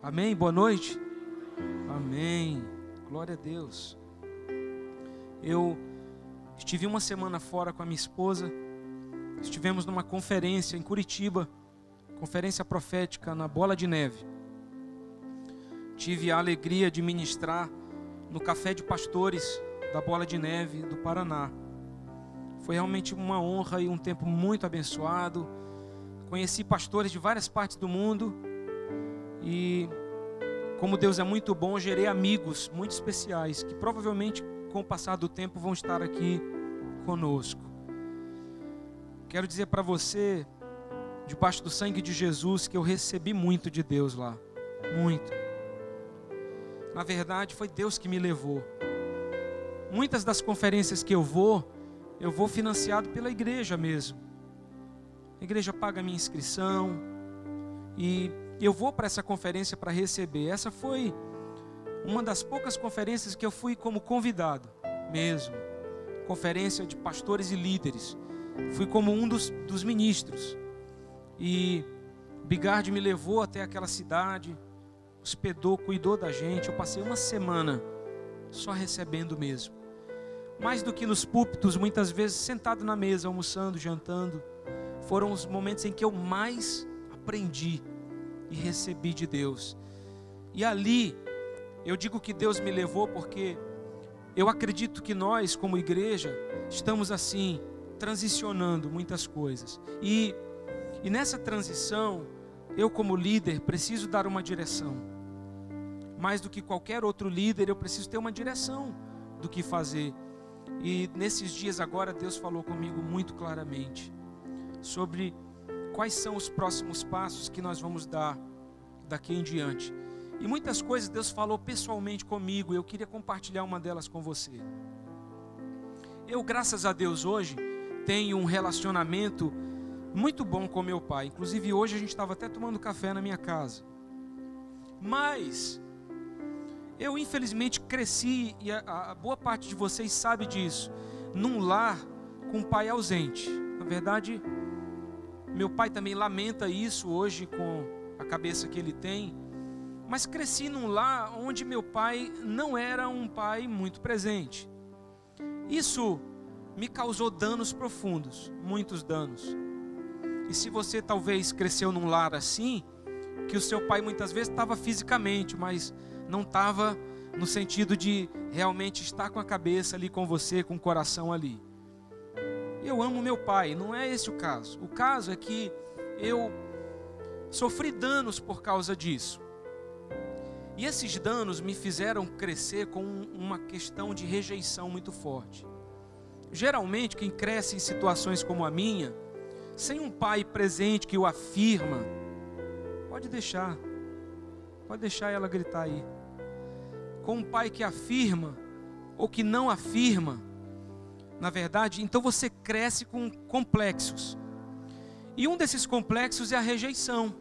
Amém? Boa noite. Amém. Glória a Deus. Eu estive uma semana fora com a minha esposa. Estivemos numa conferência em Curitiba, conferência profética na Bola de Neve. Tive a alegria de ministrar no Café de Pastores da Bola de Neve do Paraná. Foi realmente uma honra e um tempo muito abençoado. Conheci pastores de várias partes do mundo e, como Deus é muito bom, gerei amigos muito especiais que provavelmente com o passar do tempo vão estar aqui conosco. Quero dizer para você, debaixo do sangue de Jesus, que eu recebi muito de Deus lá, muito. Na verdade, foi Deus que me levou. Muitas das conferências que eu vou financiado pela igreja mesmo. A igreja paga a minha inscrição e eu vou para essa conferência para receber. Essa foi uma das poucas conferências que eu fui como convidado mesmo. Conferência de pastores e líderes. Fui como um dos ministros. E Bigard me levou até aquela cidade, hospedou, cuidou da gente. Eu passei uma semana só recebendo mesmo. Mais do que nos púlpitos, muitas vezes sentado na mesa, almoçando, jantando. Foram os momentos em que eu mais aprendi e recebi de Deus. E ali, eu digo que Deus me levou porque eu acredito que nós, como igreja, estamos assim, transicionando muitas coisas. E nessa transição, eu como líder, preciso dar uma direção. Mais do que qualquer outro líder, eu preciso ter uma direção do que fazer. E nesses dias agora, Deus falou comigo muito claramente sobre quais são os próximos passos que nós vamos dar daqui em diante. E muitas coisas Deus falou pessoalmente comigo, e eu queria compartilhar uma delas com você. Eu, graças a Deus, hoje tenho um relacionamento muito bom com meu pai. Inclusive hoje a gente estava até tomando café na minha casa. Mas eu infelizmente cresci, e a boa parte de vocês sabe disso, num lar com um pai ausente. Na verdade, meu pai também lamenta isso hoje com a cabeça que ele tem. Mas cresci num lar onde meu pai não era um pai muito presente. Isso me causou danos profundos, muitos danos. E se você talvez cresceu num lar assim, que o seu pai muitas vezes estava fisicamente, mas não estava no sentido de realmente estar com a cabeça ali com você, com o coração ali. Eu amo meu pai, não é esse o caso. O caso é que eu sofri danos por causa disso. E esses danos me fizeram crescer com uma questão de rejeição muito forte. Geralmente, quem cresce em situações como a minha, sem um pai presente que o afirma, pode deixar ela gritar aí. Com um pai que afirma ou que não afirma, na verdade, então você cresce com complexos. E um desses complexos é a rejeição.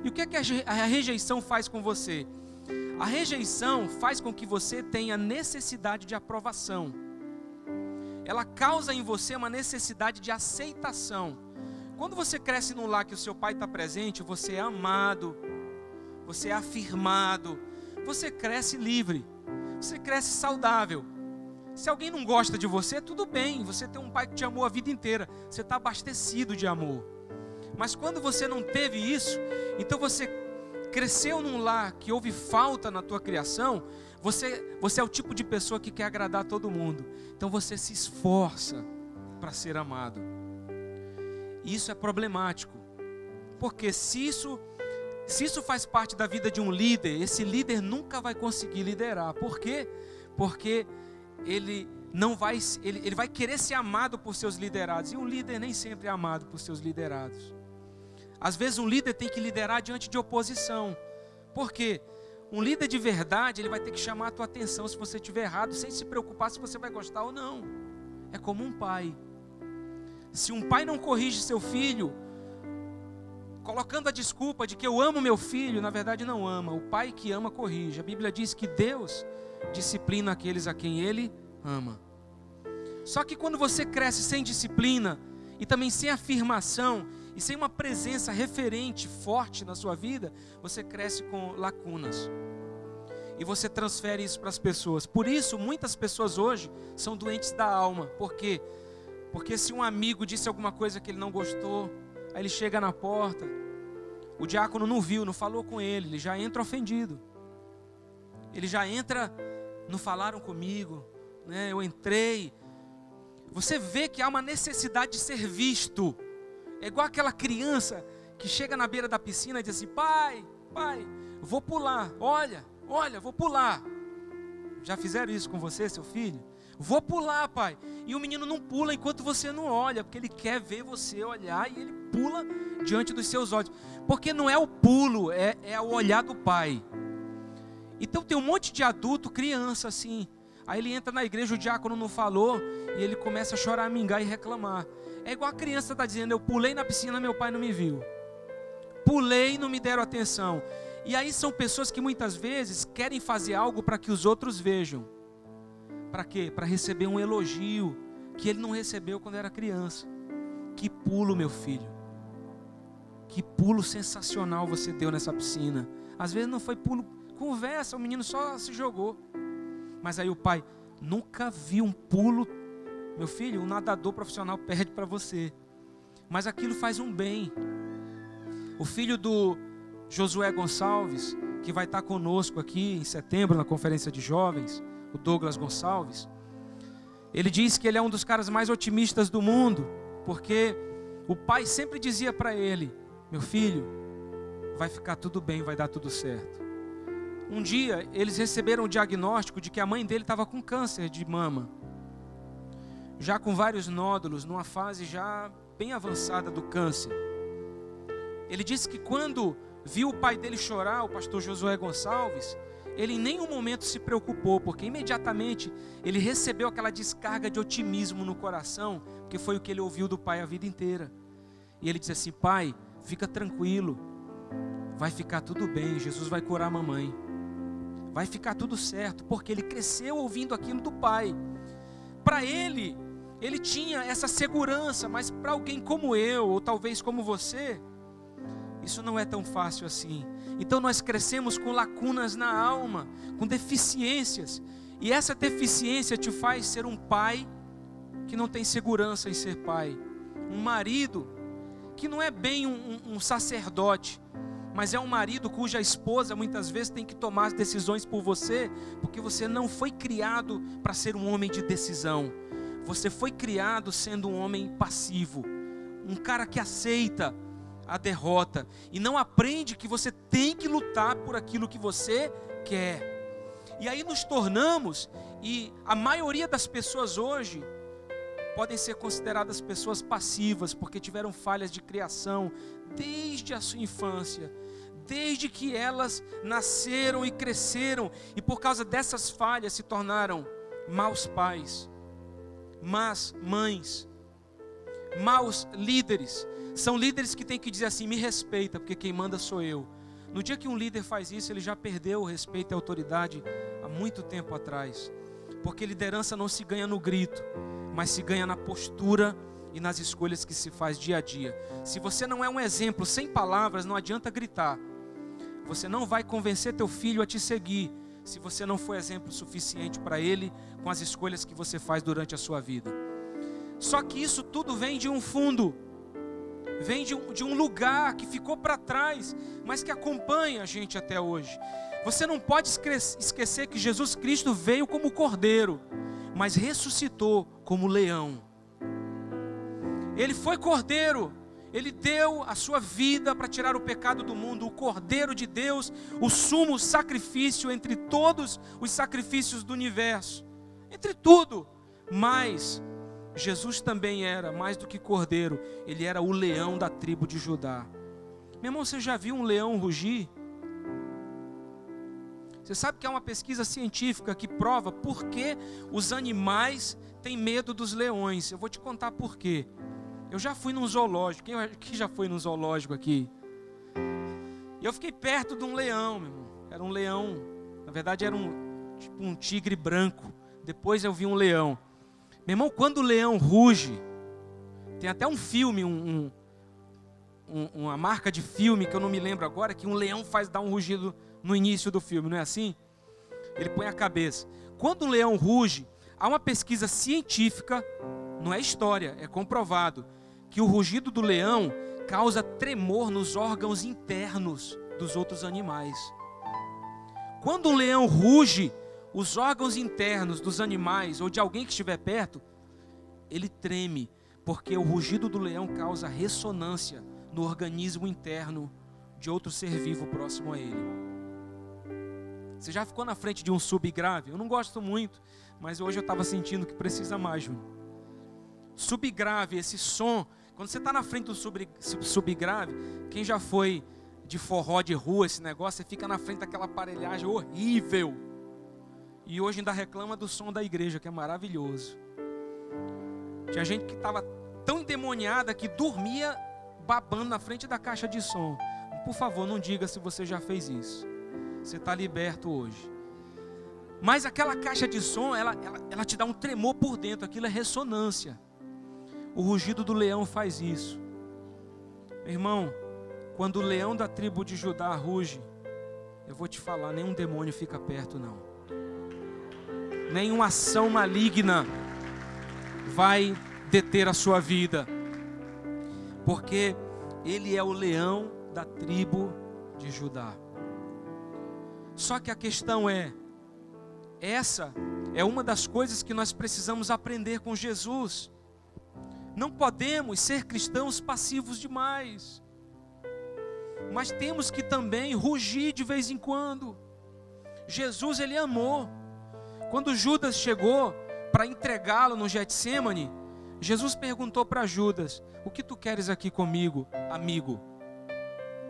E o que é que a rejeição faz com você? A rejeição faz com que você tenha necessidade de aprovação. Ela causa em você uma necessidade de aceitação. Quando você cresce num lar que o seu pai está presente, você é amado, você é afirmado, você cresce livre, você cresce saudável. Se alguém não gosta de você, tudo bem, você tem um pai que te amou a vida inteira, você está abastecido de amor. Mas quando você não teve isso, então você cresceu num lar que houve falta na tua criação, você é o tipo de pessoa que quer agradar todo mundo. Então você se esforça para ser amado. E isso é problemático, porque se isso faz parte da vida de um líder, esse líder nunca vai conseguir liderar. Por quê? Porque ele vai querer ser amado por seus liderados. E um líder nem sempre é amado por seus liderados. Às vezes um líder tem que liderar diante de oposição. Por quê? Um líder de verdade, ele vai ter que chamar a tua atenção se você estiver errado, sem se preocupar se você vai gostar ou não. É como um pai. Se um pai não corrige seu filho, colocando a desculpa de que eu amo meu filho, na verdade não ama. O pai que ama corrige. A Bíblia diz que Deus disciplina aqueles a quem Ele ama. Só que quando você cresce sem disciplina e também sem afirmação, E sem uma presença referente, forte na sua vida, você cresce com lacunas. E você transfere isso para as pessoas. Por isso, muitas pessoas hoje são doentes da alma. Por quê? Porque se um amigo disse alguma coisa que ele não gostou, aí ele chega na porta, o diácono não viu, não falou com ele já entra ofendido. Ele já entra, não falaram comigo, né? Eu entrei. Você vê que há uma necessidade de ser visto. É igual aquela criança que chega na beira da piscina e diz assim: pai, vou pular, olha, vou pular. Já fizeram isso com você, seu filho? Vou pular, pai. E o menino não pula enquanto você não olha, porque ele quer ver você olhar e ele pula diante dos seus olhos. Porque não é o pulo, é o olhar do pai. Então tem um monte de adulto, criança assim. Aí ele entra na igreja, o diácono não falou, e ele começa a chorar, mingar e reclamar. É igual a criança está dizendo: eu pulei na piscina, meu pai não me viu. Pulei e não me deram atenção. E aí são pessoas que muitas vezes querem fazer algo para que os outros vejam. Para quê? Para receber um elogio que ele não recebeu quando era criança. Que pulo, meu filho. Que pulo sensacional você deu nessa piscina. Às vezes não foi pulo, conversa, o menino só se jogou. Mas aí o pai: nunca vi um pulo. Meu filho, um nadador profissional perde para você. Mas aquilo faz um bem. O filho do Josué Gonçalves, que vai estar conosco aqui em setembro na conferência de jovens, o Douglas Gonçalves, ele diz que ele é um dos caras mais otimistas do mundo, porque o pai sempre dizia para ele: meu filho, vai ficar tudo bem, vai dar tudo certo. Um dia eles receberam o diagnóstico de que a mãe dele estava com câncer de mama, já com vários nódulos, numa fase já bem avançada do câncer. Ele disse que quando viu o pai dele chorar, o pastor Josué Gonçalves, ele em nenhum momento se preocupou, porque imediatamente ele recebeu aquela descarga de otimismo no coração, porque foi o que ele ouviu do pai a vida inteira. E ele disse assim: pai, fica tranquilo, vai ficar tudo bem, Jesus vai curar a mamãe, vai ficar tudo certo, porque ele cresceu ouvindo aquilo do pai. Para ele tinha essa segurança, mas para alguém como eu, ou talvez como você, isso não é tão fácil assim. Então nós crescemos com lacunas na alma, com deficiências, e essa deficiência te faz ser um pai que não tem segurança em ser pai, um marido que não é bem um sacerdote, mas é um marido cuja esposa muitas vezes tem que tomar as decisões por você, porque você não foi criado para ser um homem de decisão. Você foi criado sendo um homem passivo, um cara que aceita a derrota e não aprende que você tem que lutar por aquilo que você quer. E aí nos tornamos, e a maioria das pessoas hoje podem ser consideradas pessoas passivas, porque tiveram falhas de criação desde a sua infância, desde que elas nasceram e cresceram, e por causa dessas falhas se tornaram maus pais, más mães, maus líderes. São líderes que têm que dizer assim: me respeita, porque quem manda sou eu. No dia que um líder faz isso, ele já perdeu o respeito e a autoridade há muito tempo atrás, porque liderança não se ganha no grito, mas se ganha na postura e nas escolhas que se faz dia a dia. Se você não é um exemplo sem palavras, não adianta gritar. Você não vai convencer teu filho a te seguir, se você não for exemplo suficiente para ele com as escolhas que você faz durante a sua vida. Só que isso tudo vem de um fundo, vem de um lugar que ficou para trás, mas que acompanha a gente até hoje. Você não pode esquecer que Jesus Cristo veio como cordeiro, mas ressuscitou como leão. Ele foi cordeiro, ele deu a sua vida para tirar o pecado do mundo, o cordeiro de Deus, o sumo sacrifício entre todos os sacrifícios do universo, entre tudo. Mas Jesus também era mais do que cordeiro, ele era o leão da tribo de Judá. Meu irmão, você já viu um leão rugir? Você sabe que há uma pesquisa científica que prova por que os animais têm medo dos leões. Eu vou te contar por quê. Eu já fui num zoológico. Quem já foi num zoológico aqui? E eu fiquei perto de um leão, meu irmão. Era um leão, na verdade era tipo um tigre branco. Depois eu vi um leão. Meu irmão, quando o leão ruge, tem até um filme, uma marca de filme, que eu não me lembro agora, que um leão dar um rugido no início do filme, não é assim? Ele põe a cabeça. Quando um leão ruge, há uma pesquisa científica, não é história, é comprovado, que o rugido do leão causa tremor nos órgãos internos dos outros animais. Quando um leão ruge, os órgãos internos dos animais ou de alguém que estiver perto, ele treme, porque o rugido do leão causa ressonância no organismo interno de outro ser vivo próximo a ele. Você já ficou na frente de um subgrave? Eu não gosto muito, mas hoje eu estava sentindo que precisa mais, Júnior. Subgrave, esse som, quando você está na frente do subgrave, quem já foi de forró de rua, esse negócio, você fica na frente daquela aparelhagem horrível. E hoje ainda reclama do som da igreja, que é maravilhoso. Tinha gente que estava tão endemoniada que dormia babando na frente da caixa de som. Por favor, não diga se você já fez isso. Você está liberto hoje. Mas aquela caixa de som, ela te dá um tremor por dentro. Aquilo é ressonância. O rugido do leão faz isso. Meu irmão, quando o leão da tribo de Judá ruge, eu vou te falar, nenhum demônio fica perto não. Nenhuma ação maligna vai deter a sua vida. Porque ele é o leão da tribo de Judá. Só que a questão essa é uma das coisas que nós precisamos aprender com Jesus. Não podemos ser cristãos passivos demais. Mas temos que também rugir de vez em quando. Jesus, ele amou. Quando Judas chegou para entregá-lo no Getsêmani, Jesus perguntou para Judas: o que tu queres aqui comigo, amigo?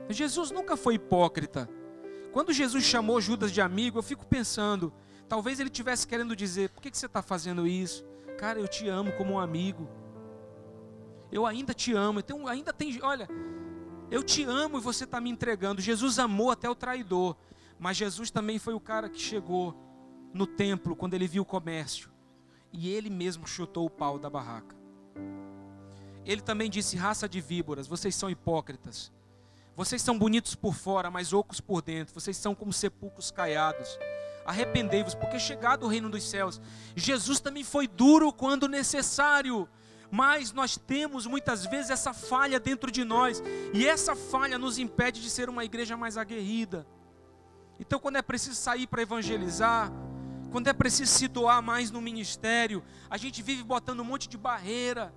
Jesus nunca foi hipócrita. Quando Jesus chamou Judas de amigo, eu fico pensando, talvez ele estivesse querendo dizer: por que você está fazendo isso? Cara, eu te amo como um amigo. Eu ainda te amo. Então, olha, eu te amo e você está me entregando. Jesus amou até o traidor. Mas Jesus também foi o cara que chegou no templo quando ele viu o comércio. E ele mesmo chutou o pau da barraca. Ele também disse: raça de víboras, vocês são hipócritas. Vocês são bonitos por fora, mas ocos por dentro. Vocês são como sepulcros caiados. Arrependei-vos, porque é chegado o reino dos céus. Jesus também foi duro quando necessário. Mas nós temos muitas vezes essa falha dentro de nós. E essa falha nos impede de ser uma igreja mais aguerrida. Então, quando é preciso sair para evangelizar, quando é preciso se doar mais no ministério, a gente vive botando um monte de barreira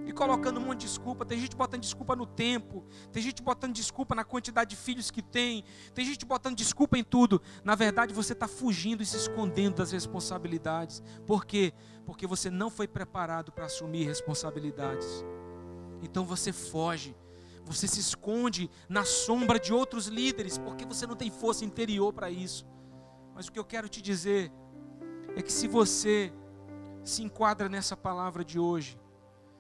e colocando um monte de desculpa. Tem gente botando desculpa no tempo, tem gente botando desculpa na quantidade de filhos que tem gente botando desculpa em tudo. Na verdade, você está fugindo e se escondendo das responsabilidades. Por quê? Porque você não foi preparado para assumir responsabilidades. Então você foge, você se esconde na sombra de outros líderes, porque você não tem força interior para isso. Mas o que eu quero te dizer é que se você se enquadra nessa palavra de hoje,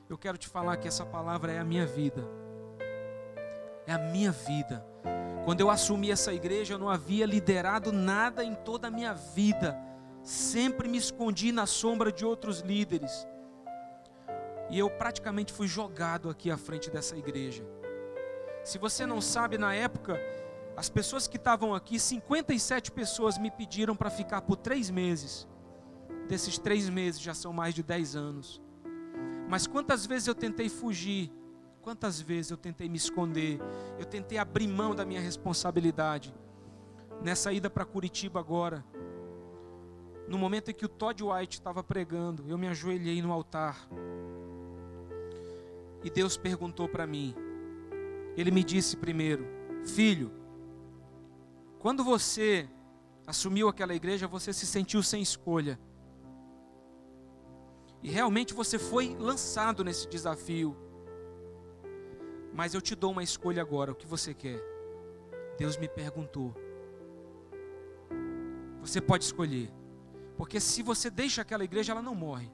eu quero te falar que essa palavra é a minha vida. É a minha vida. Quando eu assumi essa igreja, eu não havia liderado nada em toda a minha vida. Sempre me escondi na sombra de outros líderes. E eu praticamente fui jogado aqui à frente dessa igreja. Se você não sabe, na época, as pessoas que estavam aqui, 57 pessoas me pediram para ficar por 3 meses. Desses 3 meses já são mais de 10 anos. Mas quantas vezes eu tentei fugir, quantas vezes eu tentei me esconder, eu tentei abrir mão da minha responsabilidade. Nessa ida para Curitiba agora, no momento em que o Todd White estava pregando, eu me ajoelhei no altar. E Deus perguntou para mim, Ele me disse primeiro: filho, quando você assumiu aquela igreja, você se sentiu sem escolha. E realmente você foi lançado nesse desafio. Mas eu te dou uma escolha agora, o que você quer? Deus me perguntou. Você pode escolher. Porque se você deixa aquela igreja, ela não morre.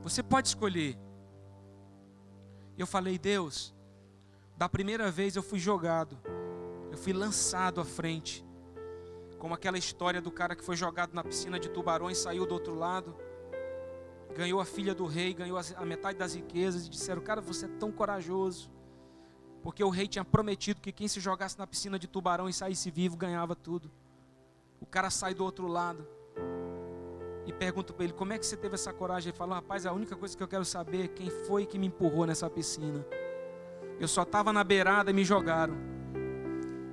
Você pode escolher. Eu falei: Deus, da primeira vez eu fui jogado. Eu fui lançado à frente. Como aquela história do cara que foi jogado na piscina de tubarões, saiu do outro lado. Ganhou a filha do rei, ganhou a metade das riquezas. E disseram: cara, você é tão corajoso. Porque o rei tinha prometido que quem se jogasse na piscina de tubarão e saísse vivo ganhava tudo. O cara sai do outro lado e pergunta para ele: como é que você teve essa coragem? Ele fala: rapaz, a única coisa que eu quero saber é quem foi que me empurrou nessa piscina. Eu só estava na beirada e me jogaram.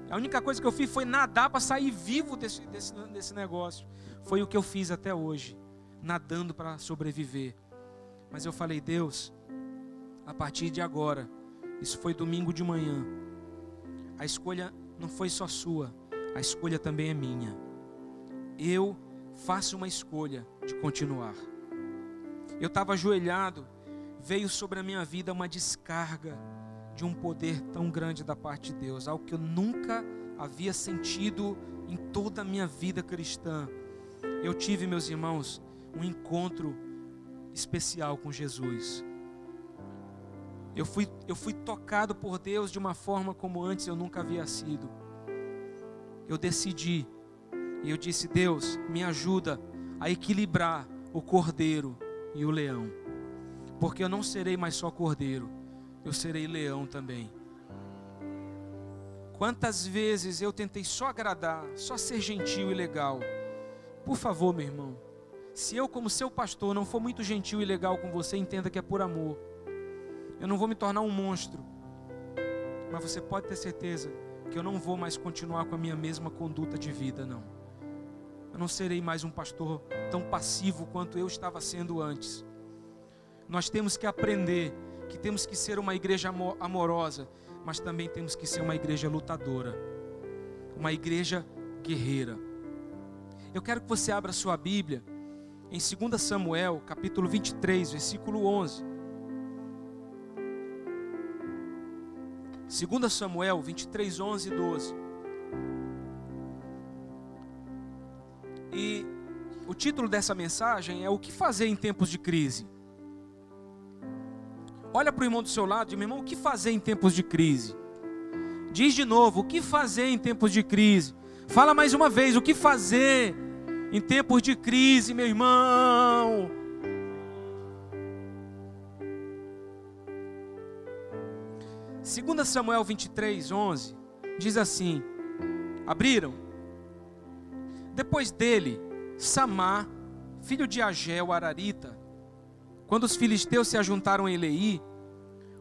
A única coisa que eu fiz foi nadar para sair vivo desse negócio. Foi o que eu fiz até hoje, nadando para sobreviver. Mas eu falei: Deus, a partir de agora, isso foi domingo de manhã, a escolha não foi só sua, a escolha também é minha. Eu faço uma escolha de continuar. Eu estava ajoelhado, veio sobre a minha vida uma descarga de um poder tão grande da parte de Deus, algo que eu nunca havia sentido em toda a minha vida cristã. Eu tive, meus irmãos, um encontro especial com Jesus. Eu fui tocado por Deus de uma forma como antes eu nunca havia sido. Eu decidi e eu disse: Deus, me ajuda a equilibrar o cordeiro e o leão, porque eu não serei mais só cordeiro, eu serei leão também. Quantas vezes eu tentei só agradar, só ser gentil e legal. Por favor, meu irmão, se eu, como seu pastor, não for muito gentil e legal com você, entenda que é por amor. Eu não vou me tornar um monstro, mas você pode ter certeza que eu não vou mais continuar com a minha mesma conduta de vida, não. Eu não serei mais um pastor tão passivo quanto eu estava sendo antes. Nós temos que aprender que temos que ser uma igreja amorosa, mas também temos que ser uma igreja lutadora, uma igreja guerreira. Eu quero que você abra sua Bíblia em 2 Samuel, capítulo 23, versículo 11. 2 Samuel 23, 11 e 12. E o título dessa mensagem é: o que fazer em tempos de crise? Olha para o irmão do seu lado e diz: meu irmão, o que fazer em tempos de crise? Diz de novo: o que fazer em tempos de crise? Fala mais uma vez: o que fazer em tempos de crise, meu irmão? Segunda Samuel 23, 11 diz assim: abriram. Depois dele, Samá, filho de Ageu, ararita, quando os filisteus se ajuntaram em Elei,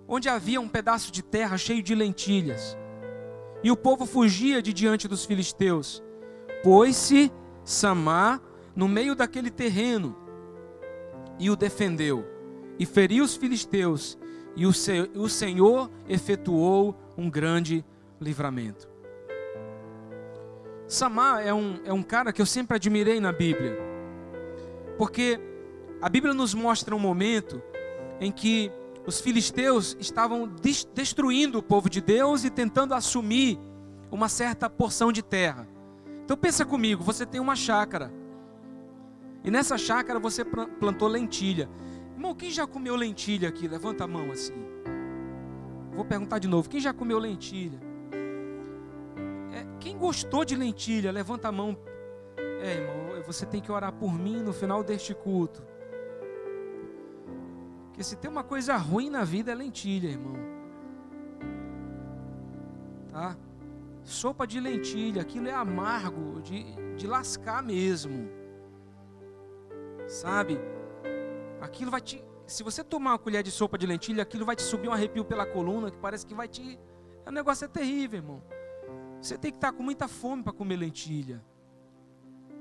onde havia um pedaço de terra cheio de lentilhas, e o povo fugia de diante dos filisteus, pôs-se Samá no meio daquele terreno e o defendeu, e feriu os filisteus, e o Senhor efetuou um grande livramento. Samá é um cara que eu sempre admirei na Bíblia, porque a Bíblia nos mostra um momento em que os filisteus estavam destruindo o povo de Deus e tentando assumir uma certa porção de terra. Então pensa comigo, você tem uma chácara, e nessa chácara você plantou lentilha. Irmão, quem já comeu lentilha aqui? Levanta a mão assim. Vou perguntar de novo, quem já comeu lentilha? Quem gostou de lentilha? Levanta a mão. Irmão, você tem que orar por mim no final deste culto. Porque se tem uma coisa ruim na vida é lentilha, irmão. Tá? Sopa de lentilha, aquilo é amargo, de lascar mesmo. Sabe? Aquilo vai te... Se você tomar uma colher de sopa de lentilha, aquilo vai te subir um arrepio pela coluna, que parece que vai te... O negócio é terrível, irmão. Você tem que estar com muita fome para comer lentilha.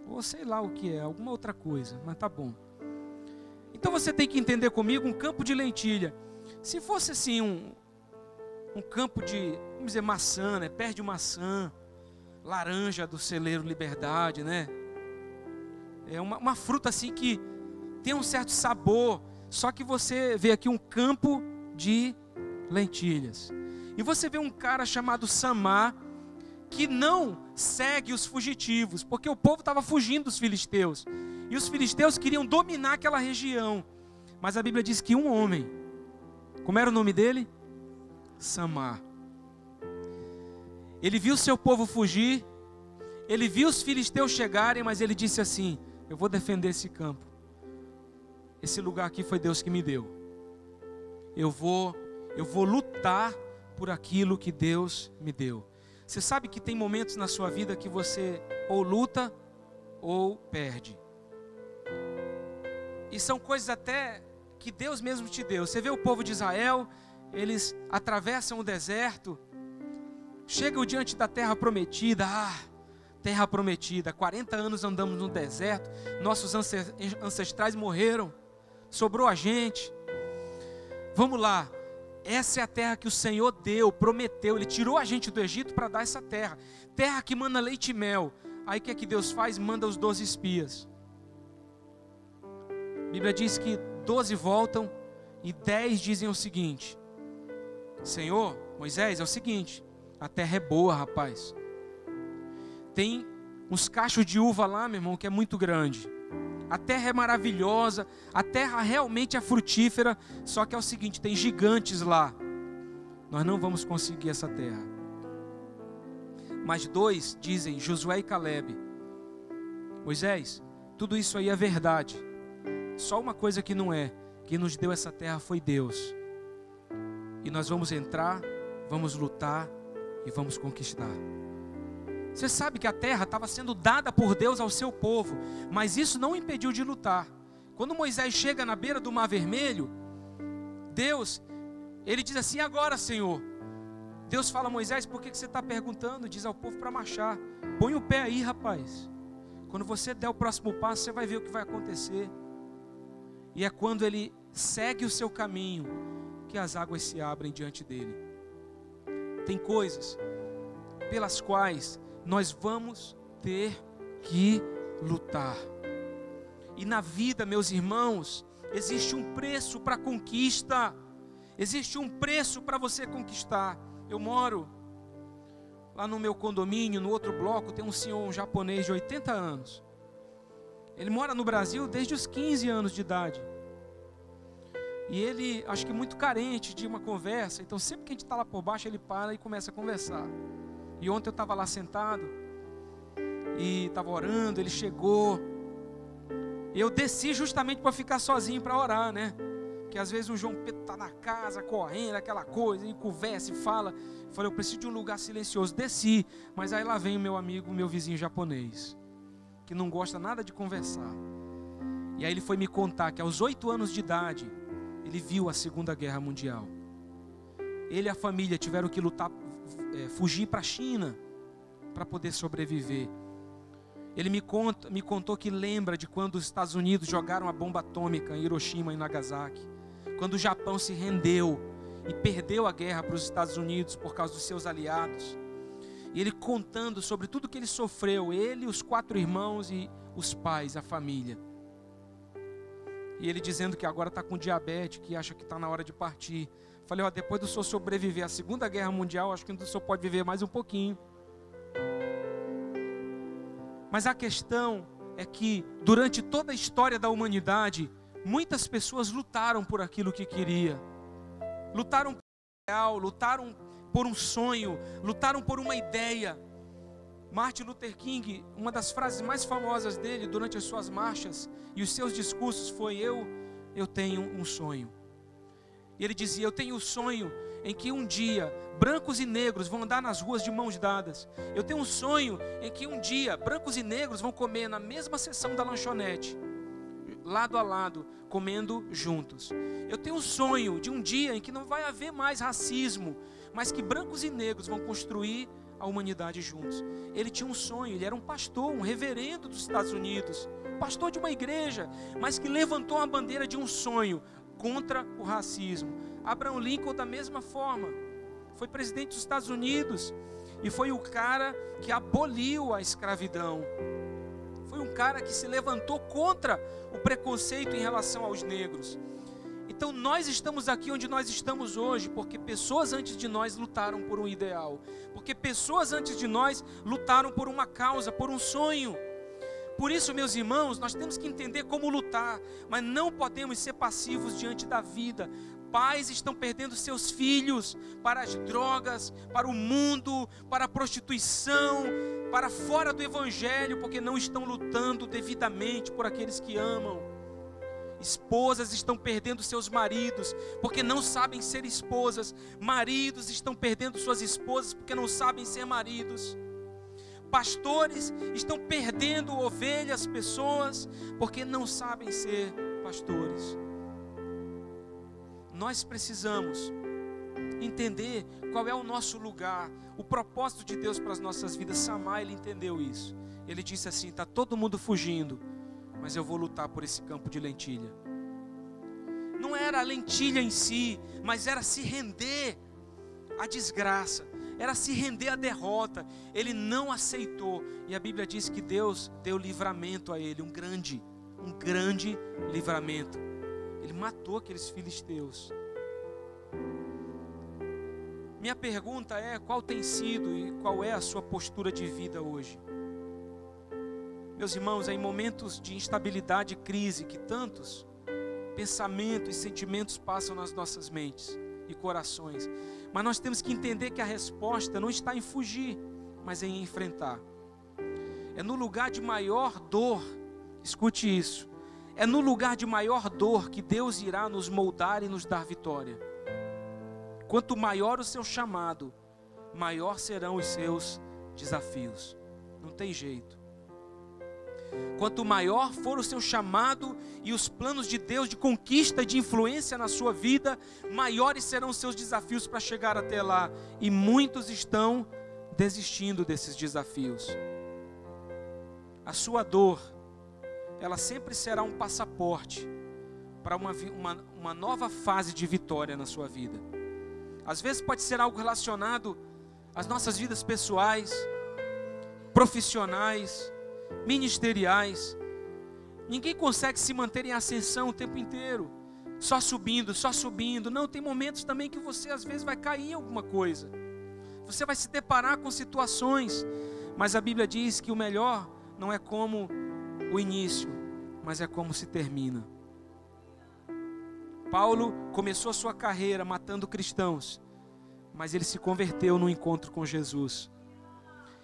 Ou sei lá o que é, alguma outra coisa, mas tá bom. Então você tem que entender comigo um campo de lentilha. Se fosse assim um campo de, vamos dizer, maçã, né? Pé de maçã, laranja do celeiro Liberdade, né? É uma fruta assim que tem um certo sabor, só que você vê aqui um campo de lentilhas. E você vê um cara chamado Samá, que não segue os fugitivos, porque o povo estava fugindo dos filisteus, e os filisteus queriam dominar aquela região, mas a Bíblia diz que um homem, como era o nome dele? Samá. Ele viu seu povo fugir, ele viu os filisteus chegarem, mas ele disse assim: eu vou defender esse campo, esse lugar aqui foi Deus que me deu, eu vou lutar por aquilo que Deus me deu. Você sabe que tem momentos na sua vida que você ou luta ou perde. E são coisas até que Deus mesmo te deu. Você vê o povo de Israel, eles atravessam o deserto, chegam diante da terra prometida. Terra prometida, 40 anos andamos no deserto, nossos ancestrais morreram, sobrou a gente. Vamos lá, essa é a terra que o Senhor deu, prometeu, Ele tirou a gente do Egito para dar essa terra, terra que manda leite e mel. Aí o que é que Deus faz? Manda os 12 espias. A Bíblia diz que 12 voltam e 10 dizem o seguinte: Senhor, Moisés, é o seguinte, a terra é boa, rapaz. Tem uns cachos de uva lá, meu irmão, que é muito grande. A terra é maravilhosa, a terra realmente é frutífera, só que é o seguinte, tem gigantes lá. Nós não vamos conseguir essa terra. Mas 2 dizem, Josué e Calebe: Moisés, tudo isso aí é verdade. Só uma coisa que não é, quem nos deu essa terra foi Deus. E nós vamos entrar, vamos lutar e vamos conquistar. Você sabe que a terra estava sendo dada por Deus ao seu povo, mas isso não impediu de lutar. Quando Moisés chega na beira do Mar Vermelho, Deus, ele diz assim: agora, Senhor. Deus fala a Moisés: por que você está perguntando? Diz ao povo para marchar. Põe o pé aí, rapaz. Quando você der o próximo passo, você vai ver o que vai acontecer. E é quando ele segue o seu caminho que as águas se abrem diante dele. Tem coisas pelas quais nós vamos ter que lutar. E na vida, meus irmãos, existe um preço para a conquista. Existe um preço para você conquistar. Eu moro lá no meu condomínio, no outro bloco, tem um senhor, um japonês de 80 anos. Ele mora no Brasil desde os 15 anos de idade. E ele, acho que muito carente de uma conversa. Então sempre que a gente está lá por baixo, ele para e começa a conversar. E ontem eu estava lá sentado e estava orando, ele chegou. Eu desci justamente para ficar sozinho para orar, né? Porque às vezes o João Pedro está na casa, correndo, aquela coisa, e conversa e fala. Eu falei, eu preciso de um lugar silencioso. Desci, mas aí lá vem o meu amigo, meu vizinho japonês, que não gosta nada de conversar. E aí ele foi me contar que aos 8 anos de idade, ele viu a Segunda Guerra Mundial. Ele e a família tiveram que lutar, fugir para a China para poder sobreviver. Ele me contou que lembra de quando os Estados Unidos jogaram a bomba atômica em Hiroshima e Nagasaki, quando o Japão se rendeu e perdeu a guerra para os Estados Unidos por causa dos seus aliados. E ele contando sobre tudo que ele sofreu, ele, os 4 irmãos e os pais, a família. E ele dizendo que agora está com diabetes, que acha que está na hora de partir. Falei, depois do senhor sobreviver à Segunda Guerra Mundial, acho que o senhor pode viver mais um pouquinho. Mas a questão é que, durante toda a história da humanidade, muitas pessoas lutaram por aquilo que queria. Lutaram por um ideal, lutaram por um sonho, lutaram por uma ideia. Martin Luther King, uma das frases mais famosas dele durante as suas marchas e os seus discursos foi: eu tenho um sonho. E ele dizia: eu tenho um sonho em que um dia brancos e negros vão andar nas ruas de mãos dadas. Eu tenho um sonho em que um dia brancos e negros vão comer na mesma seção da lanchonete, lado a lado, comendo juntos. Eu tenho um sonho de um dia em que não vai haver mais racismo, mas que brancos e negros vão construir a humanidade juntos. Ele tinha um sonho, ele era um pastor, um reverendo dos Estados Unidos, pastor de uma igreja, mas que levantou a bandeira de um sonho contra o racismo. Abraham Lincoln, da mesma forma, foi presidente dos Estados Unidos e foi o cara que aboliu a escravidão. Foi um cara que se levantou contra o preconceito em relação aos negros. Então nós estamos aqui onde nós estamos hoje porque pessoas antes de nós lutaram por um ideal, porque pessoas antes de nós lutaram por uma causa, por um sonho. Por isso, meus irmãos, nós temos que entender como lutar, mas não podemos ser passivos diante da vida. Pais estão perdendo seus filhos para as drogas, para o mundo, para a prostituição, para fora do evangelho, porque não estão lutando devidamente por aqueles que amam. Esposas estão perdendo seus maridos porque não sabem ser esposas. Maridos estão perdendo suas esposas porque não sabem ser maridos. Pastores estão perdendo ovelhas, pessoas, porque não sabem ser pastores. Nós precisamos entender qual é o nosso lugar, o propósito de Deus para as nossas vidas. Samar, ele entendeu isso. Ele disse assim: está todo mundo fugindo, mas eu vou lutar por esse campo de lentilha. Não era a lentilha em si, mas era se render à desgraça, era se render à derrota. Ele não aceitou, e a Bíblia diz que Deus deu livramento a ele, um grande livramento. Ele matou aqueles filisteus. Minha pergunta é: qual tem sido e qual é a sua postura de vida hoje? Meus irmãos, em momentos de instabilidade e crise que tantos pensamentos e sentimentos passam nas nossas mentes e corações, mas nós temos que entender que a resposta não está em fugir, mas em enfrentar. É no lugar de maior dor, escute isso, é no lugar de maior dor que Deus irá nos moldar e nos dar vitória. Quanto maior o seu chamado, maior serão os seus desafios. Não tem jeito. Quanto maior for o seu chamado e os planos de Deus de conquista e de influência na sua vida, maiores serão os seus desafios para chegar até lá. E muitos estão desistindo desses desafios. A sua dor, ela sempre será um passaporte para uma nova fase de vitória na sua vida. Às vezes pode ser algo relacionado às nossas vidas pessoais, profissionais, ministeriais. Ninguém consegue se manter em ascensão o tempo inteiro, só subindo. Não, tem momentos também que você às vezes vai cair em alguma coisa. Você vai se deparar com situações, mas a Bíblia diz que o melhor não é como o início, mas é como se termina. Paulo começou a sua carreira matando cristãos, mas ele se converteu no encontro com Jesus.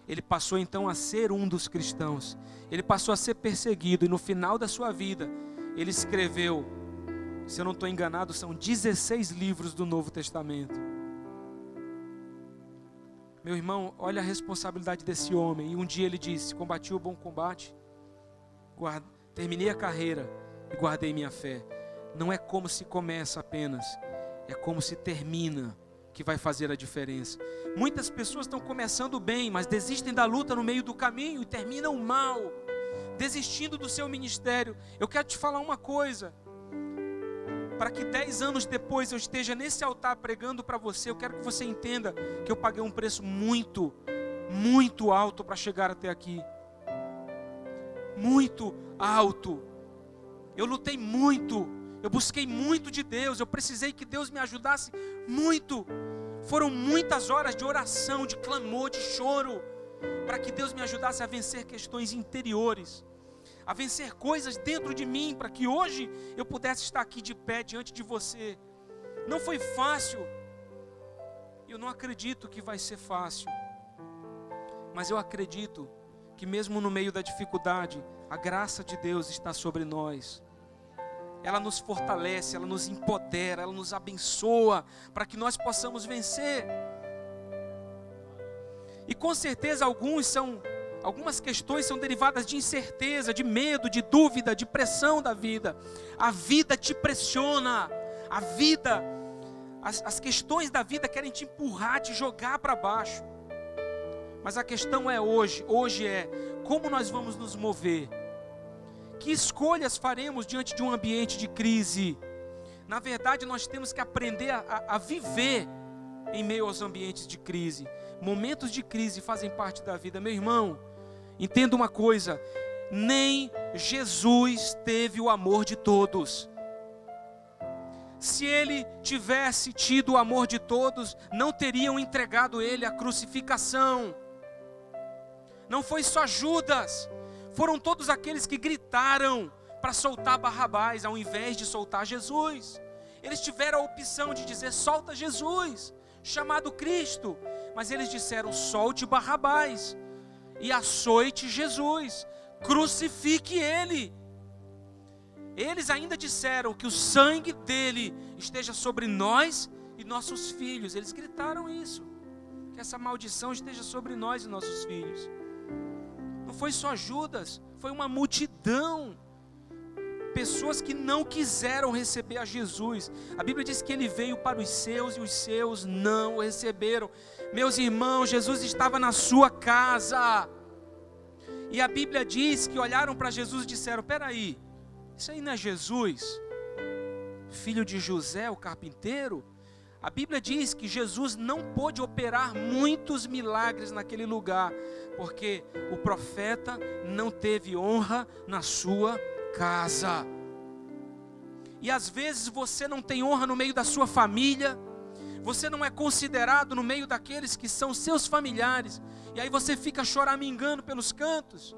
Ele passou então a ser um dos cristãos. Ele passou a ser perseguido, e no final da sua vida ele escreveu, se eu não estou enganado, são 16 livros do Novo Testamento. Meu irmão, olha a responsabilidade desse homem. E um dia ele disse: combati o bom combate, terminei a carreira e guardei minha fé. Não é como se começa apenas, é como se termina que vai fazer a diferença. Muitas pessoas estão começando bem, mas desistem da luta no meio do caminho e terminam mal, desistindo do seu ministério. Eu quero te falar uma coisa, para que 10 anos depois eu esteja nesse altar pregando para você, eu quero que você entenda que eu paguei um preço muito, muito alto para chegar até aqui. Muito alto. Eu lutei muito, eu busquei muito de Deus, eu precisei que Deus me ajudasse muito. Foram muitas horas de oração, de clamor, de choro, para que Deus me ajudasse a vencer questões interiores, a vencer coisas dentro de mim, para que hoje eu pudesse estar aqui de pé diante de você. Não foi fácil, eu não acredito que vai ser fácil, mas eu acredito que mesmo no meio da dificuldade, a graça de Deus está sobre nós. Ela nos fortalece, ela nos empodera, ela nos abençoa, para que nós possamos vencer. E com certeza algumas questões são derivadas de incerteza, de medo, de dúvida, de pressão da vida. A vida te pressiona, a vida, as questões da vida querem te empurrar, te jogar para baixo. Mas a questão é hoje é como nós vamos nos mover. Que escolhas faremos diante de um ambiente de crise? Na verdade, nós temos que aprender a viver em meio aos ambientes de crise. Momentos de crise fazem parte da vida. Meu irmão, entenda uma coisa: nem Jesus teve o amor de todos. Se ele tivesse tido o amor de todos, não teriam entregado ele à crucificação. Não foi só Judas, foram todos aqueles que gritaram para soltar Barrabás, ao invés de soltar Jesus. Eles tiveram a opção de dizer: solta Jesus, chamado Cristo. Mas eles disseram: solte Barrabás e açoite Jesus, crucifique ele. Eles ainda disseram que o sangue dele esteja sobre nós e nossos filhos. Eles gritaram isso, que essa maldição esteja sobre nós e nossos filhos. Não foi só Judas, foi uma multidão. Pessoas que não quiseram receber a Jesus. A Bíblia diz que ele veio para os seus e os seus não o receberam. Meus irmãos, Jesus estava na sua casa. E a Bíblia diz que olharam para Jesus e disseram: peraí, isso aí não é Jesus, filho de José, o carpinteiro? A Bíblia diz que Jesus não pôde operar muitos milagres naquele lugar, porque o profeta não teve honra na sua casa. E às vezes você não tem honra no meio da sua família, você não é considerado no meio daqueles que são seus familiares, e aí você fica choramingando pelos cantos,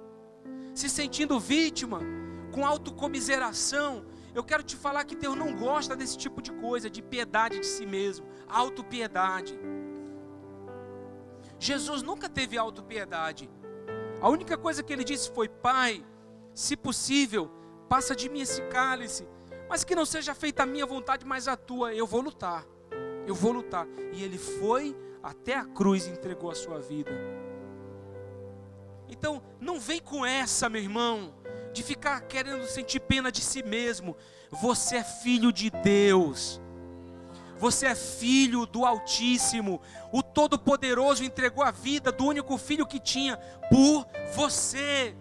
se sentindo vítima, com autocomiseração. Eu quero te falar que Deus não gosta desse tipo de coisa, de piedade de si mesmo, autopiedade. Jesus nunca teve autopiedade. A única coisa que ele disse foi: Pai, se possível, passa de mim esse cálice, mas que não seja feita a minha vontade, mas a tua. Eu vou lutar. E ele foi até a cruz e entregou a sua vida. Então, não vem com essa, meu irmão, de ficar querendo sentir pena de si mesmo. Você é filho de Deus. Você é filho do Altíssimo. O Todo-Poderoso entregou a vida do único filho que tinha por você,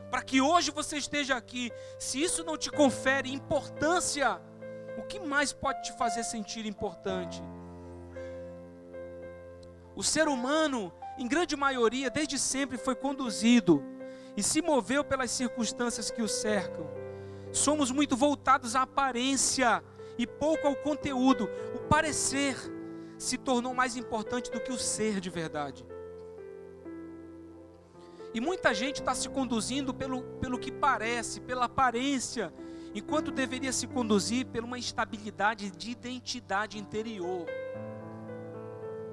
para que hoje você esteja aqui. Se isso não te confere importância, o que mais pode te fazer sentir importante? O ser humano, em grande maioria, desde sempre foi conduzido e se moveu pelas circunstâncias que o cercam. Somos muito voltados à aparência e pouco ao conteúdo. O parecer se tornou mais importante do que o ser de verdade. E muita gente está se conduzindo pelo que parece, pela aparência, enquanto deveria se conduzir por uma estabilidade de identidade interior.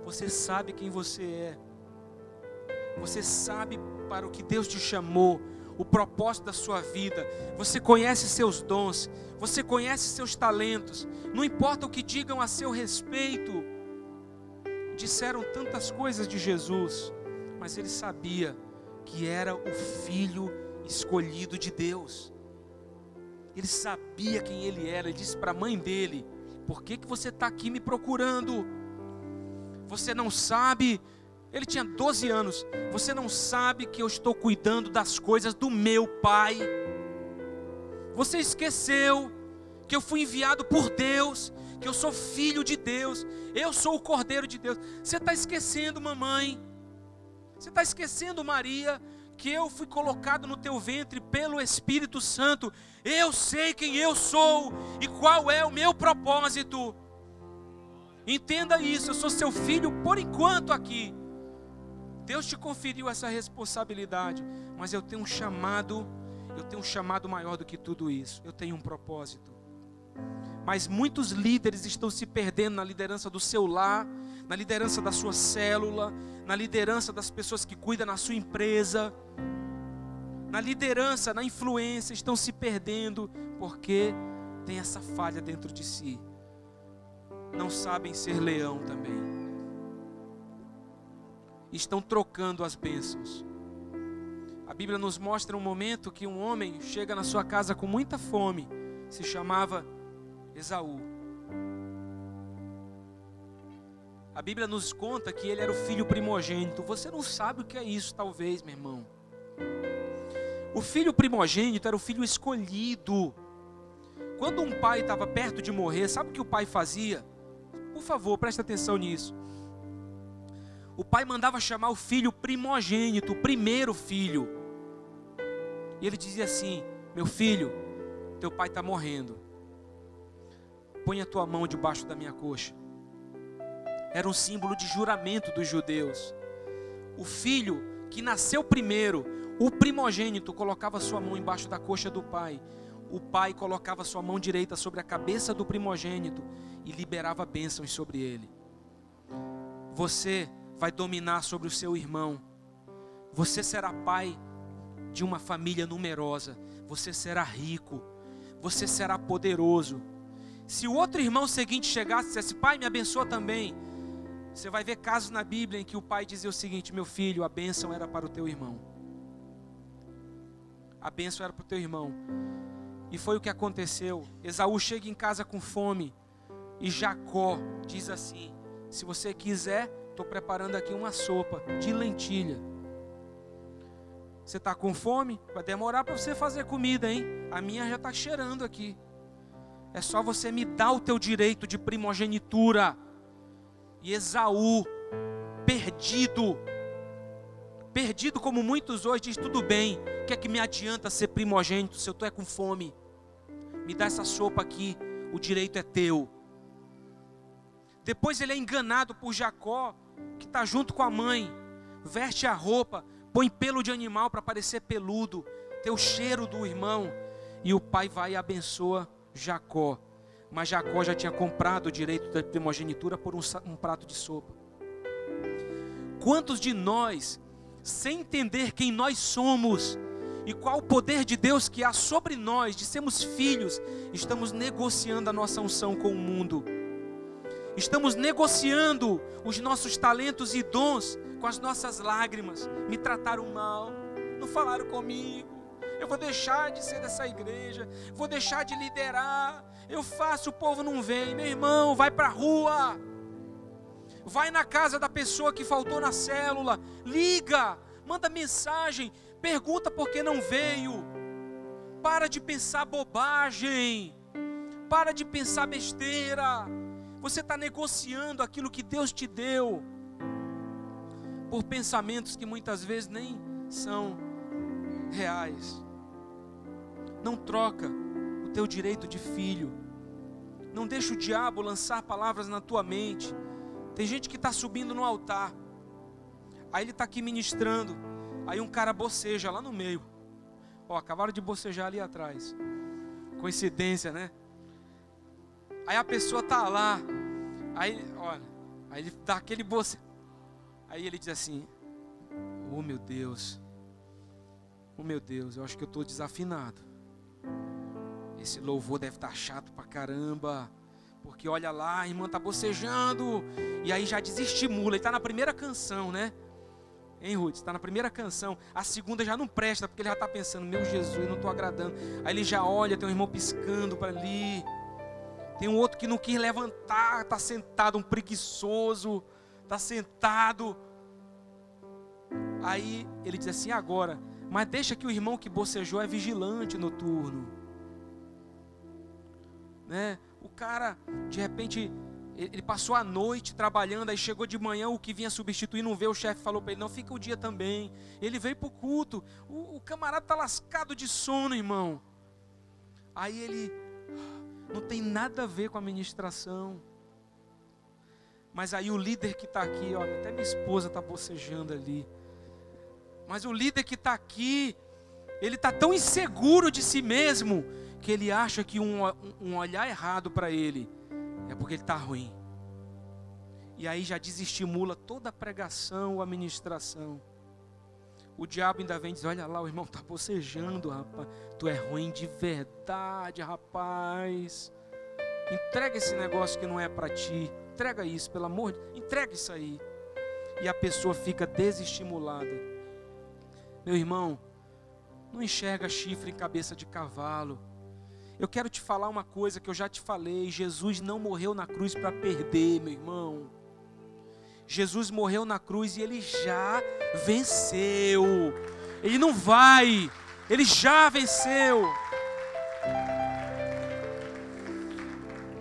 Você sabe quem você é. Você sabe para o que Deus te chamou, o propósito da sua vida. Você conhece seus dons, você conhece seus talentos. Não importa o que digam a seu respeito. Disseram tantas coisas de Jesus, mas ele sabia que era o filho escolhido de Deus. Ele sabia quem ele era. Ele disse para a mãe dele: por que você está aqui me procurando? Você não sabe? Ele tinha 12 anos. Você não sabe que eu estou cuidando das coisas do meu pai? Você esqueceu que eu fui enviado por Deus, que eu sou filho de Deus, eu sou o Cordeiro de Deus. Você está esquecendo, mamãe? Você está esquecendo, Maria, que eu fui colocado no teu ventre pelo Espírito Santo? Eu sei quem eu sou e qual é o meu propósito. Entenda isso, eu sou seu filho por enquanto aqui. Deus te conferiu essa responsabilidade, mas eu tenho um chamado maior do que tudo isso. Eu tenho um propósito. Mas muitos líderes estão se perdendo na liderança do seu lar, na liderança da sua célula, na liderança das pessoas que cuidam na sua empresa, na liderança, na influência, estão se perdendo porque tem essa falha dentro de si. Não sabem ser leão também. Estão trocando as bênçãos. A Bíblia nos mostra um momento que um homem chega na sua casa com muita fome. Se chamava Esaú. A Bíblia nos conta que ele era o filho primogênito. Você não sabe o que é isso, talvez, meu irmão. O filho primogênito era o filho escolhido. Quando um pai estava perto de morrer, sabe o que o pai fazia? Por favor, preste atenção nisso. O pai mandava chamar o filho primogênito, o primeiro filho. E ele dizia assim: meu filho, teu pai está morrendo. Põe a tua mão debaixo da minha coxa. Era um símbolo de juramento dos judeus. O filho que nasceu primeiro, o primogênito, colocava sua mão embaixo da coxa do pai. O pai colocava sua mão direita sobre a cabeça do primogênito e liberava bênçãos sobre ele. Você vai dominar sobre o seu irmão. Você será pai de uma família numerosa. Você será rico. você será poderoso. Se o outro irmão seguinte chegasse e dissesse: pai, me abençoa também, você vai ver casos na Bíblia em que o pai dizia o seguinte: meu filho, a bênção era para o teu irmão. A bênção era para o teu irmão. E foi o que aconteceu. Esaú chega em casa com fome, e Jacó diz assim: se você quiser, estou preparando aqui uma sopa de lentilha. Você está com fome? Vai demorar para você fazer comida, hein? A minha já está cheirando aqui. É só você me dar o teu direito de primogenitura. E Esaú, perdido como muitos hoje, diz: tudo bem, o que é que me adianta ser primogênito se eu estou com fome? Me dá essa sopa aqui, o direito é teu. Depois ele é enganado por Jacó, que está junto com a mãe, veste a roupa, põe pelo de animal para parecer peludo, ter o cheiro do irmão, e o pai vai e abençoa Jacó. Mas Jacó já tinha comprado o direito da primogenitura por um prato de sopa. Quantos de nós, sem entender quem nós somos e qual o poder de Deus que há sobre nós, de sermos filhos, estamos negociando a nossa unção com o mundo? Estamos negociando os nossos talentos e dons com as nossas lágrimas. Me trataram mal, não falaram comigo, eu vou deixar de ser dessa igreja, vou deixar de liderar, eu faço, o povo não vem. Meu irmão, vai para a rua, vai na casa da pessoa que faltou na célula, liga, manda mensagem, pergunta por que não veio. Para de pensar bobagem, para de pensar besteira. Você está negociando aquilo que Deus te deu por pensamentos que muitas vezes nem são reais. Não troca o teu direito de filho. Não deixa o diabo lançar palavras na tua mente. Tem gente que está subindo no altar, aí ele está aqui ministrando, aí um cara boceja lá no meio. Acabaram de bocejar ali atrás. Coincidência, né? Aí a pessoa está lá, aí ele dá aquele bocejo. Aí ele diz assim: oh meu Deus, eu acho que eu estou desafinado. Esse louvor deve estar chato pra caramba, porque olha lá, a irmã está bocejando, e aí já desestimula. Ele está na primeira canção, né? Hein, Ruth? Está na primeira canção. A segunda já não presta, porque ele já está pensando: meu Jesus, não estou agradando. Aí ele já olha, tem um irmão piscando para ali. Tem um outro que não quis levantar, está sentado, um preguiçoso, está sentado. Aí ele diz assim: agora, mas deixa que o irmão que bocejou é vigilante noturno, né? O cara, de repente, ele passou a noite trabalhando, aí chegou de manhã, o que vinha substituir não veio, o chefe falou para ele: não, fica o dia também. Ele veio para o culto, o camarada está lascado de sono, irmão. Aí ele: não tem nada a ver com a ministração. Mas aí o líder que está aqui, até minha esposa está bocejando ali. Mas o líder que está aqui, ele está tão inseguro de si mesmo, que ele acha que um olhar errado para ele é porque ele está ruim. E aí já desestimula toda a pregação, a ministração. O diabo ainda vem e diz: olha lá, o irmão está bocejando, rapaz. Tu é ruim de verdade, rapaz. Entrega esse negócio que não é para ti. Entrega isso, pelo amor de Deus. Entrega isso aí. E a pessoa fica desestimulada. Meu irmão, não enxerga chifre em cabeça de cavalo. Eu quero te falar uma coisa que eu já te falei: Jesus não morreu na cruz para perder, meu irmão. Jesus morreu na cruz e Ele já venceu. Ele não vai, Ele já venceu.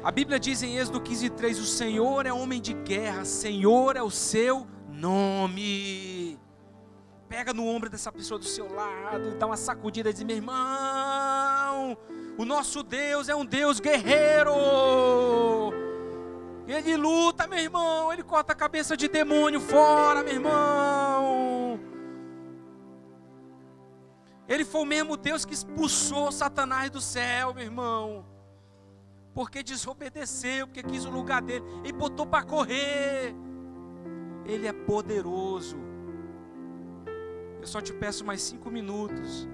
A Bíblia diz em Êxodo 15:3: o Senhor é homem de guerra, Senhor é o seu nome. Pega no ombro dessa pessoa do seu lado, dá uma sacudida e diz: meu irmão, o nosso Deus é um Deus guerreiro. Ele luta, meu irmão. Ele corta a cabeça de demônio fora, meu irmão. Ele foi o mesmo Deus que expulsou Satanás do céu, meu irmão. Porque desobedeceu, porque quis o lugar dele. Ele botou para correr. Ele é poderoso. Eu só te peço mais 5 minutos.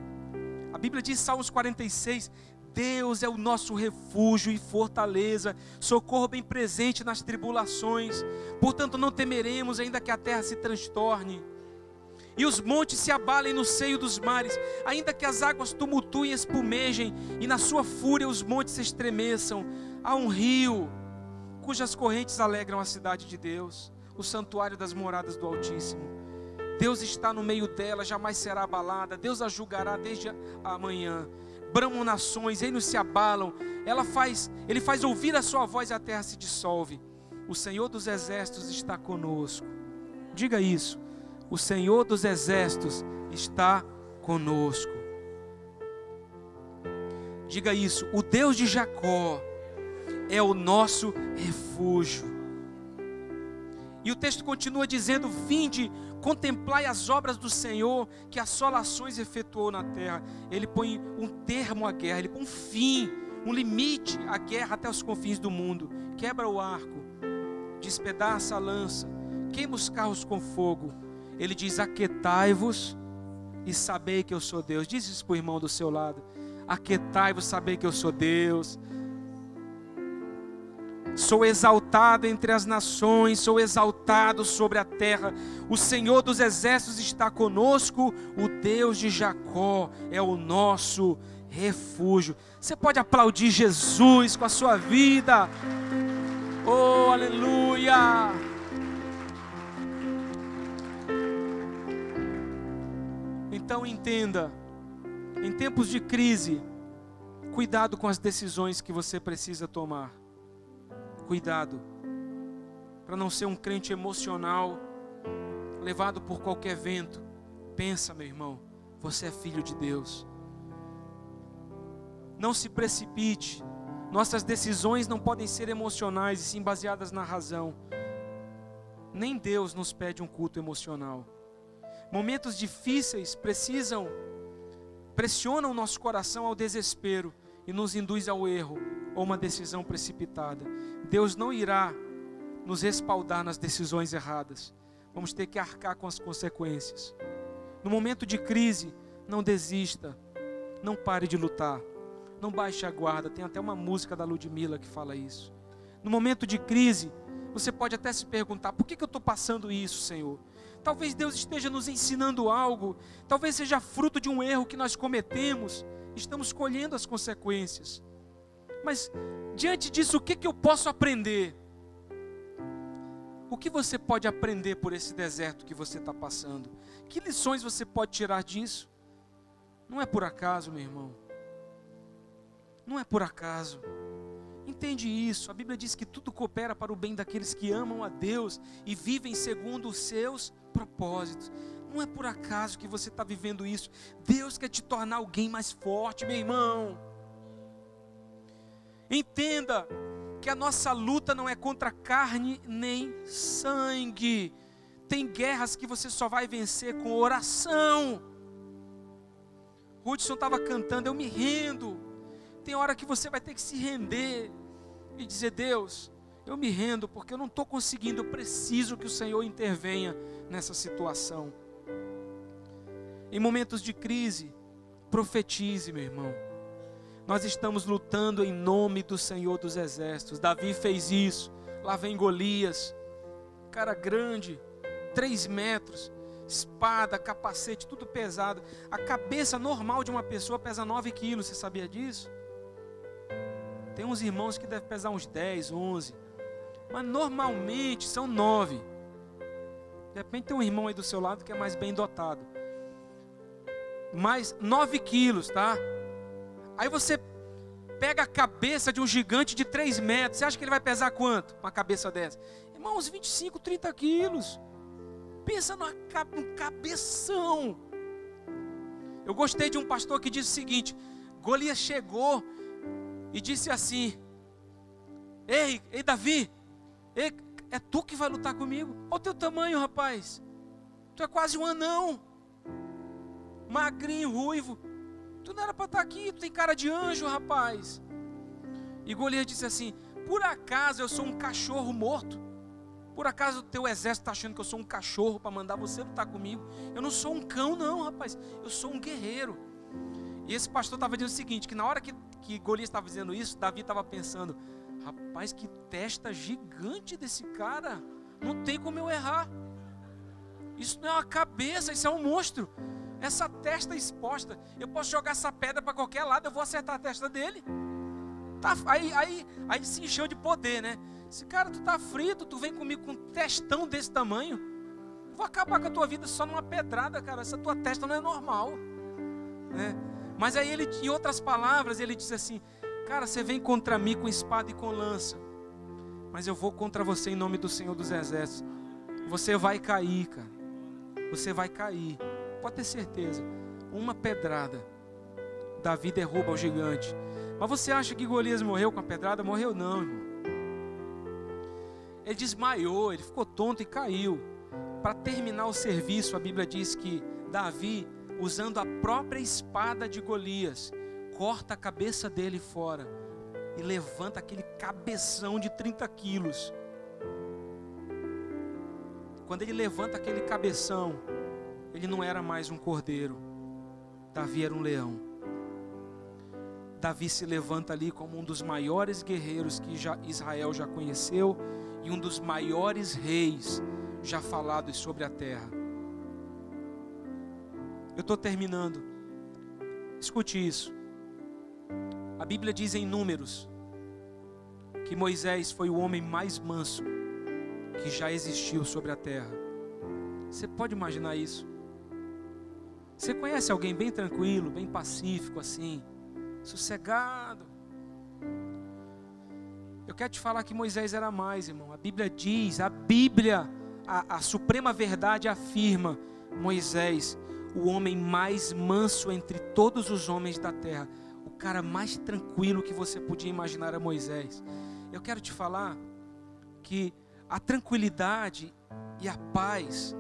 A Bíblia diz em Salmos 46: Deus é o nosso refúgio e fortaleza, socorro bem presente nas tribulações. Portanto, não temeremos, ainda que a terra se transtorne e os montes se abalem no seio dos mares, ainda que as águas tumultuem e espumejem, e na sua fúria os montes se estremeçam. Há um rio cujas correntes alegram a cidade de Deus, o santuário das moradas do Altíssimo. Deus está no meio dela, jamais será abalada. Deus a julgará desde amanhã. Bramam nações, reinos se abalam. Ele faz ouvir a sua voz e a terra se dissolve. O Senhor dos exércitos está conosco. Diga isso. O Senhor dos exércitos está conosco. Diga isso. O Deus de Jacó é o nosso refúgio. E o texto continua dizendo: vinde, contemplai as obras do Senhor, que assolações efetuou na terra. Ele põe um termo à guerra, ele põe um fim, um limite à guerra até os confins do mundo. Quebra o arco, despedaça a lança, queima os carros com fogo. Ele diz: aquietai-vos e sabei que eu sou Deus. Diz isso para o irmão do seu lado: aquietai-vos, sabei que eu sou Deus. Sou exaltado entre as nações, sou exaltado sobre a terra. O Senhor dos exércitos está conosco, o Deus de Jacó é o nosso refúgio. Você pode aplaudir Jesus com a sua vida. Oh, aleluia! Então entenda, em tempos de crise, cuidado com as decisões que você precisa tomar. Cuidado, para não ser um crente emocional, levado por qualquer vento. Pensa, meu irmão, você é filho de Deus. Não se precipite. Nossas decisões não podem ser emocionais e sim baseadas na razão. Nem Deus nos pede um culto emocional. Momentos difíceis pressionam o nosso coração ao desespero e nos induz ao erro ou uma decisão precipitada. Deus não irá nos respaldar nas decisões erradas. Vamos ter que arcar com as consequências. No momento de crise, não desista, não pare de lutar, não baixe a guarda. Tem até uma música da Ludmilla que fala isso. No momento de crise, você pode até se perguntar: por que eu estou passando isso, Senhor? Talvez Deus esteja nos ensinando algo, talvez seja fruto de um erro que nós cometemos, estamos colhendo as consequências. Mas diante disso, o que eu posso aprender? O que você pode aprender por esse deserto que você está passando? Que lições você pode tirar disso? Não é por acaso, meu irmão. Não é por acaso. Entende isso? A Bíblia diz que tudo coopera para o bem daqueles que amam a Deus e vivem segundo os seus propósitos. Não é por acaso que você está vivendo isso. Deus quer te tornar alguém mais forte, meu irmão. Entenda que a nossa luta não é contra carne nem sangue. Tem guerras que você só vai vencer com oração. Hudson estava cantando: eu me rendo. Tem hora que você vai ter que se render e dizer: Deus, eu me rendo porque eu não estou conseguindo, eu preciso que o Senhor intervenha nessa situação. Em momentos de crise, profetize, meu irmão. Nós estamos lutando em nome do Senhor dos exércitos. Davi fez isso. Lá vem Golias, cara grande, 3 metros, espada, capacete, tudo pesado. A cabeça normal de uma pessoa pesa 9 quilos, você sabia disso? Tem uns irmãos que devem pesar uns 10, 11, mas normalmente são 9. De repente tem um irmão aí do seu lado que é mais bem dotado. Mas 9 quilos, tá? Aí você pega a cabeça de um gigante de 3 metros. Você acha que ele vai pesar quanto? Uma cabeça dessa? Irmão, uns 25, 30 quilos. Pensa num cabeção. Eu gostei de um pastor que disse o seguinte: Golias chegou e disse assim: Ei Davi, é tu que vai lutar comigo? Olha o teu tamanho, rapaz. Tu é quase um anão. Magrinho, ruivo. Tu não era para estar aqui, tu tem cara de anjo, rapaz. E Golias disse assim: por acaso eu sou um cachorro morto? Por acaso o teu exército está achando que eu sou um cachorro para mandar você lutar comigo? Eu não sou um cão não, rapaz. Eu sou um guerreiro. E esse pastor estava dizendo o seguinte, que na hora que Golias estava dizendo isso, Davi estava pensando, rapaz, que testa gigante desse cara, não tem como eu errar. Isso não é uma cabeça, isso é um monstro. Essa testa exposta, eu posso jogar essa pedra para qualquer lado, eu vou acertar a testa dele. Tá, aí se encheu de poder, né? Esse cara, tu tá frito, tu vem comigo com um testão desse tamanho, eu vou acabar com a tua vida só numa pedrada, cara. Essa tua testa não é normal, né? Mas aí ele, em outras palavras, ele disse assim, cara, você vem contra mim com espada e com lança, mas eu vou contra você em nome do Senhor dos Exércitos. Você vai cair, cara. Você vai cair. Pode ter certeza. Uma pedrada, Davi derruba o gigante. Mas você acha que Golias morreu com a pedrada? Morreu não, irmão. Ele desmaiou, ele ficou tonto e caiu. Para terminar o serviço, a Bíblia diz que Davi, usando a própria espada de Golias, corta a cabeça dele fora e levanta aquele cabeção de 30 quilos. Quando ele levanta aquele cabeção, ele não era mais um cordeiro, Davi era um leão. Davi se levanta ali como um dos maiores guerreiros que Israel já conheceu e um dos maiores reis já falados sobre a terra. Eu estou terminando. Escute isso. A Bíblia diz em Números que Moisés foi o homem mais manso que já existiu sobre a terra. Você pode imaginar isso? Você conhece alguém bem tranquilo, bem pacífico assim, sossegado? Eu quero te falar que Moisés era mais, irmão. A Bíblia diz, a suprema verdade afirma, Moisés, o homem mais manso entre todos os homens da terra. O cara mais tranquilo que você podia imaginar era Moisés. Eu quero te falar que a tranquilidade e a paz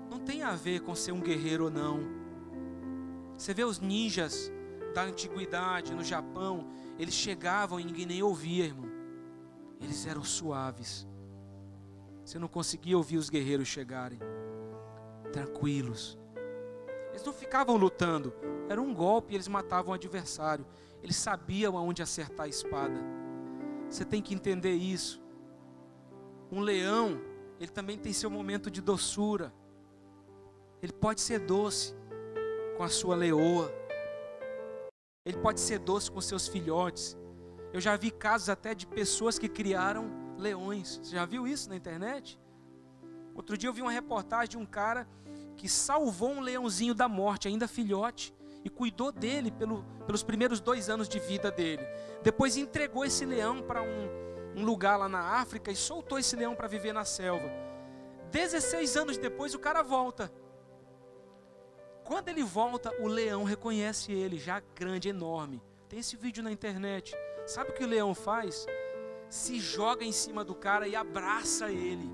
não tem a ver com ser um guerreiro ou não. Você vê os ninjas da antiguidade no Japão, eles chegavam e ninguém nem ouvia, irmão. Eles eram suaves. Você não conseguia ouvir os guerreiros chegarem. Tranquilos. Eles não ficavam lutando. Era um golpe e eles matavam o adversário. Eles sabiam aonde acertar a espada. Você tem que entender isso. Um leão, ele também tem seu momento de doçura. Ele pode ser doce com a sua leoa. Ele pode ser doce com seus filhotes. Eu já vi casos até de pessoas que criaram leões. Você já viu isso na internet? Outro dia eu vi uma reportagem de um cara que salvou um leãozinho da morte, ainda filhote, e cuidou dele pelos primeiros 2 anos de vida dele. Depois entregou esse leão para um lugar lá na África e soltou esse leão para viver na selva. 16 anos depois o cara volta. Quando ele volta, o leão reconhece ele, já grande, enorme. Tem esse vídeo na internet. Sabe o que o leão faz? Se joga em cima do cara e abraça ele.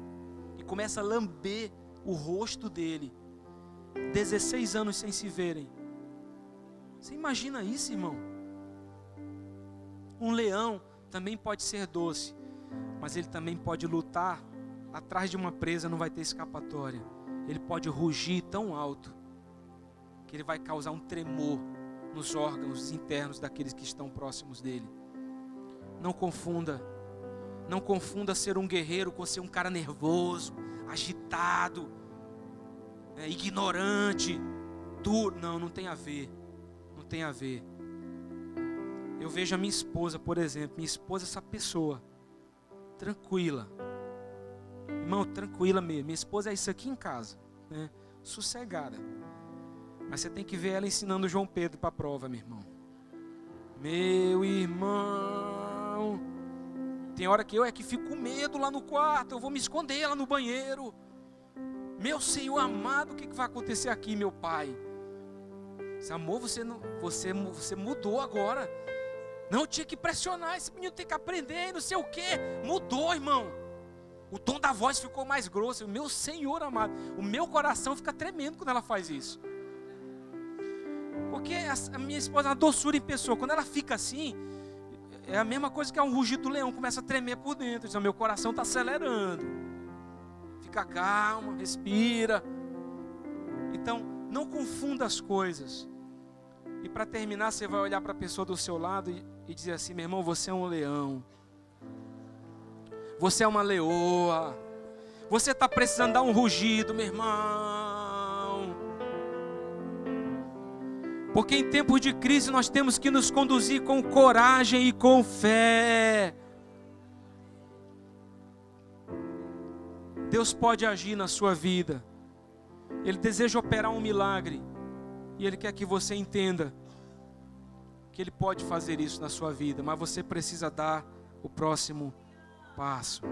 E começa a lamber o rosto dele. 16 anos sem se verem. Você imagina isso, irmão? Um leão também pode ser doce, mas ele também pode lutar. Atrás de uma presa não vai ter escapatória. Ele pode rugir tão alto que ele vai causar um tremor nos órgãos internos daqueles que estão próximos dele. Não confunda ser um guerreiro com ser um cara nervoso, agitado, ignorante, duro. Não tem a ver. Não tem a ver. Eu vejo a minha esposa, por exemplo. Minha esposa é essa pessoa tranquila. Irmão, tranquila mesmo. Minha esposa é isso aqui em casa, né? Sossegada. Mas você tem que ver ela ensinando o João Pedro para a prova, meu irmão. Meu irmão. Tem hora que eu fico com medo lá no quarto. Eu vou me esconder lá no banheiro. Meu Senhor amado, o que vai acontecer aqui, meu pai? Amor, você mudou agora. Não, eu tinha que pressionar. Esse menino tem que aprender, não sei o que. Mudou, irmão. O tom da voz ficou mais grosso. Meu Senhor amado, o meu coração fica tremendo quando ela faz isso. Porque a minha esposa é uma doçura em pessoa. Quando ela fica assim, é a mesma coisa que é um rugido do leão, começa a tremer por dentro. Então, meu coração está acelerando. Fica calma, respira. Então, não confunda as coisas. E para terminar, você vai olhar para a pessoa do seu lado e dizer assim: meu irmão, você é um leão. Você é uma leoa. Você está precisando dar um rugido, meu irmão. Porque em tempos de crise nós temos que nos conduzir com coragem e com fé. Deus pode agir na sua vida. Ele deseja operar um milagre. E Ele quer que você entenda que Ele pode fazer isso na sua vida. Mas você precisa dar o próximo passo.